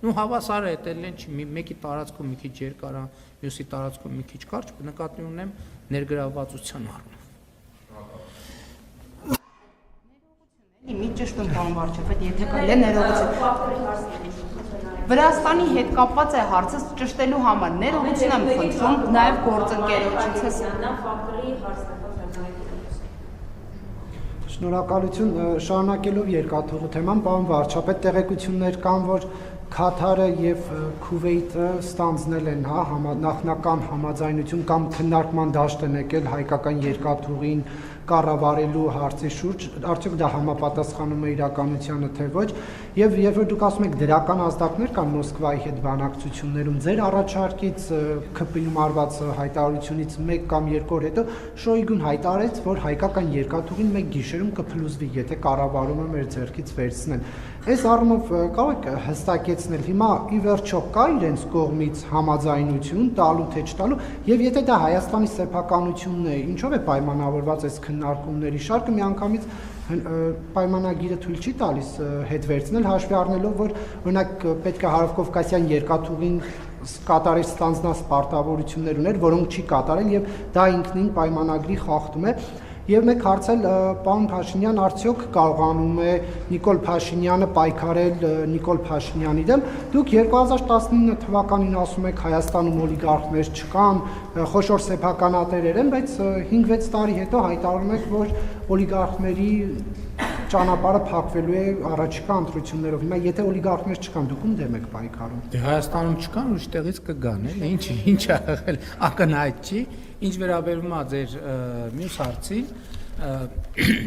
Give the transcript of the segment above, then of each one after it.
Նու հավասար է դելեն չի մեկի տարածքում մի քիչ երկար է, մյուսի տարածքում մի քիչ կարճ, նկատի ունեմ ներգրավվածության առումով։ Մի ճշտում պարոն վարչապետ, եթե կարելի է ներողություն։ Վրաստանի հետ կապված է հարցը ճշտելու համար ներողություն եմ խնդրում նաև գործընկերոջից։ Շնորհակալություն, շարունակելով երկաթուղու թեման, պարոն վարչապետ, տեղեկություններ կան, որ Քաթարը եւ Քուվեյթը ստանձնել են, նախնական համաձայնություն կամ քննարկման դաշտ են եկել հայկական երկաթուղին կառավարելու հարցի շուրջ, արդյոք դա համապատասխանում է իրականությանը թե ոչ, եւ երբ որ դուք ասում եք դրական ազդակներ կան Մոսկվայի հետ բանակցություններում, ձեր առաջարկից ԿՊ-ում արված հայտարարությունից 1 կամ 2 օր հետո Շոյգուն հայտարարեց, որ հայկական երկաթուղին մեկ գիշերում կփլուզվի, եթե կառավարումը մեր ձեռքից վերցնեն։ Այս առումով կարող եք հստակեցնել հիմա ի վերջո կա իրենց կողմից համաձայնություն տալու թե չտալու, եւ եթե դա Հայաստանի սեփականությունն է, ինչով է պայմանավորված այս քննարկումների շարքը, միանգամից պայմանագիրը թույլ չի տալիս հետ վերցնել, հաշվի առնելով, որ օրինակ պետք է Հարավկովկասյան երկաթուղին կատարել ստանձնած պարտավորություններ ուներ, որոնք չի կատարել, եւ դա ինքնին պայմանագրի խախտում է։ Եվ մեկ հարցել, պարոն Փաշինյան, արդյոք կարողանում է Նիկոլ Փաշինյանը պայքարել Նիկոլ Փաշինյանի դեմ։ Դուք 2019 թվականին ասում եք Հայաստանում օլիգարխներ չկան, խոշոր սեփականատերեր են, բայց 5-6 տարի հետո հայտարարում եք, որ օլիգարխների ճանապարհը փակվելու է առաջիկա ընտրություններով։ Հիմա եթե օլիգարխներ չկան, դուք ում դեմ եք պայքարում։ Դե Հայաստանում չկան, ուրիշ տեղից կգան, էլի, ինչ ա եղել, ակնհայտ չի։ Ինչ վերաբերում է ձեր մյուս հարցին,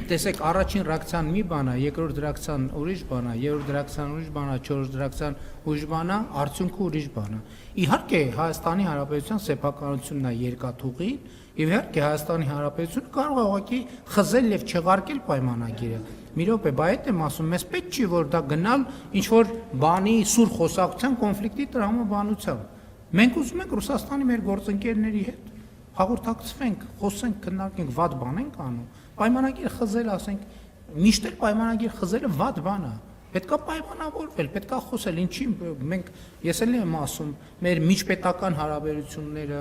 տեսեք, առաջին ռեակցիան մի բան է, երկրորդ ռեակցիան ուրիշ բան է, երրորդ ռեակցիան ուրիշ բան է, չորրորդ ռեակցիան ուրիշ բան է, արդյունքը ուրիշ բան է։ Իհարկե Հայաստանի Հանրապետության սեփականությունն է երկաթուղին, եւ իհարկե Հայաստանի Հանրապետությունը կարող է ուղղակի խզել եւ չեղարկել պայմանագիրը։ Մի րոպե, բա այդ եմ ասում, մեզ պետք չի որ դա գնալ ինչ որ բանի սուր խոսակցության կոնֆլիկտի տրամաբանությամբ։ Մենք ուզում ենք Ռուսաստանի մեր գործընկերների հետ հաղորդակցվենք, խոսենք, քննարկենք, վատ բան ենք անում։ Պայմանագիր խզել, ասենք, միշտ էլ պայմանագիր խզելը վատ բան է։ Պետքա պայմանավորվել, պետքա խոսել, ինչի մենք ես էլ եմ ասում, մեր միջպետական հարաբերությունները,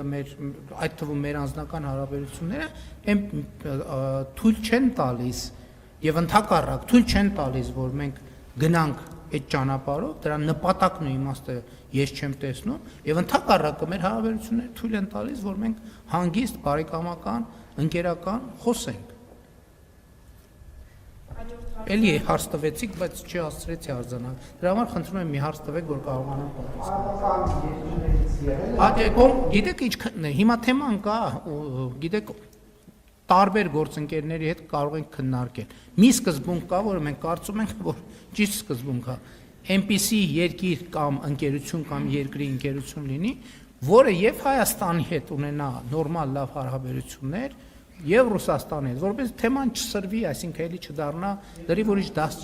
այդ թվում մեր անձնական հարաբերությունները այն թույլ չեն տալիս եւ ընդհակառակ թույլ չեն տալիս, որ մենք գնանք այդ ճանապարհով, դրա նպատակն ու իմաստը ես չեմ տեսնում եւ ընդհակառակը մեր հարաբերությունները թույլ են տալիս, որ մենք հանգիստ, բարեկամական, ընկերական խոսենք։ Էլի հարց տվեցիք, բայց չի հասցրեցի արձանալ։ Դրա համար խնդրում եմ մի հարց տվեք, որ կարողանամ պատասխանել։ Գիտեք ինչ, հիմա թեման կա, գիտեք, տարբեր գործընկերների հետ կարող ենք քննարկել։ Մի սկզբունք կա, որը մենք կարծում ենք, որ ճիշտ սկզբունք է։ Այնպիսի երկիր կամ ընկերություն կամ երկրի ընկերություն լինի, որը եւ Հայաստանի հետ ունենա նորմալ լավ հարաբերություններ, եւ Ռուսաստանի հետ, որպես թեման չսրվի, այսինքն էլի չդառնա դրի ուրիշ դաս։